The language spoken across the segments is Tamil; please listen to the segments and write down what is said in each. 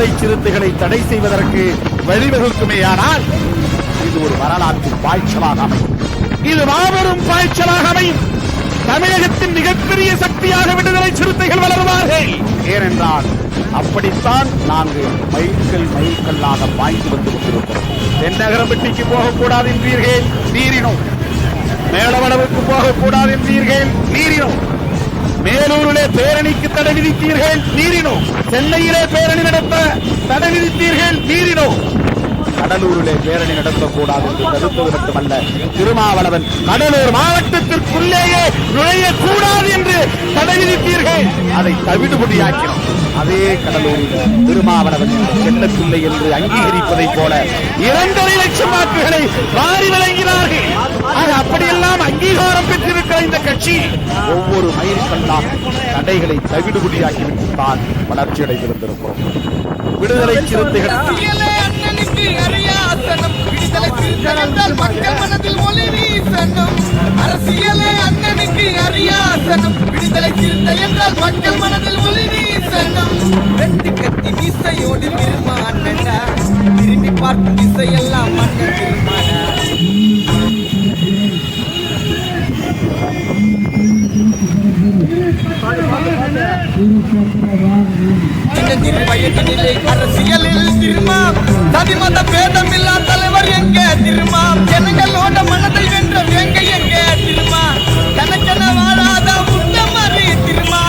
விடுதலை சிறுத்தைகளை தடை செய்வதற்கு வழிவகுக்குமேயானால் இது ஒரு வரலாற்று பாய்ச்சலாக அமையும். இது மாபெரும் பாய்ச்சலாக அமையும். தமிழகத்தின் மிகப்பெரிய சக்தியாக விடுதலை சிறுத்தைகள் வளருவார்கள். ஏனென்றால் அப்படித்தான் நாங்கள் மைல்கல்லாக பாய்ந்து வந்து கொண்டிருக்கிறோம். தென்னகரம் வெட்டிக்கு போகக்கூடாது என்றீர்கள், நீரினோம். மேலவளவுக்கு போகக்கூடாது என்றீர்கள், நீரினோம். மேலூரிலே பேரணிக்கு தடை விதித்தீர்கள், நீரினோம். சென்னையிலே பேரணி நடத்த தடை விதித்தீர்கள், நீரினோம். கடலூரிலே பேரணி நடத்தக்கூடாது என்று தடுப்பது மட்டுமல்ல, திருமாவளவன் கடலூர் மாவட்டத்திற்குள்ளேயே நுழையக்கூடாது என்று தடை விதித்தீர்கள். அதை தவிடுபடியாக்கினோம். அதே கடலூரில் திருமாவளவன் செல்லப்பிள்ளை என்று அங்கீகரிப்பதைப் போல 2.5 லட்சம் வாக்குகளை வாரி வழங்கினார்கள். அப்படியெல்லாம் அங்கீகாரம் பெற்றிருக்கிற இந்த கட்சி ஒவ்வொரு மைல்கல்லாக தடைகளை தவிடுபடியாக்கிவிட்டுத்தான் வளர்ச்சி அடைந்திருந்திருக்கிறோம். விடுதலை சிறுத்தைகள் மக்கள் மனதில் ஒளி வீசணும். அரசியலே அண்ணனுக்கு அரியாசனம். விடுதலை சிறுத்தை என்றால் மக்கள் மனதில் ஒளி வீசணும். வெட்டு கட்டி மீசையோடு திருமாண்டா, திரும்பி பார்க்கும் திசையெல்லாம் மன்னர் திருமாடா. வயதினிலே அரசியலில் திருமா, சதிமத பேதமில்லா தலைவர் எங்க திருமா, ஜனங்களோட மனதை வென்ற வேங்க எங்க திருமா, கணக்கென வாழாத முத்தமறி திருமா.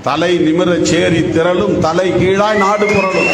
தலை நிமிர சேரி திரளும் தலை கீழாய் நாடு புரளும்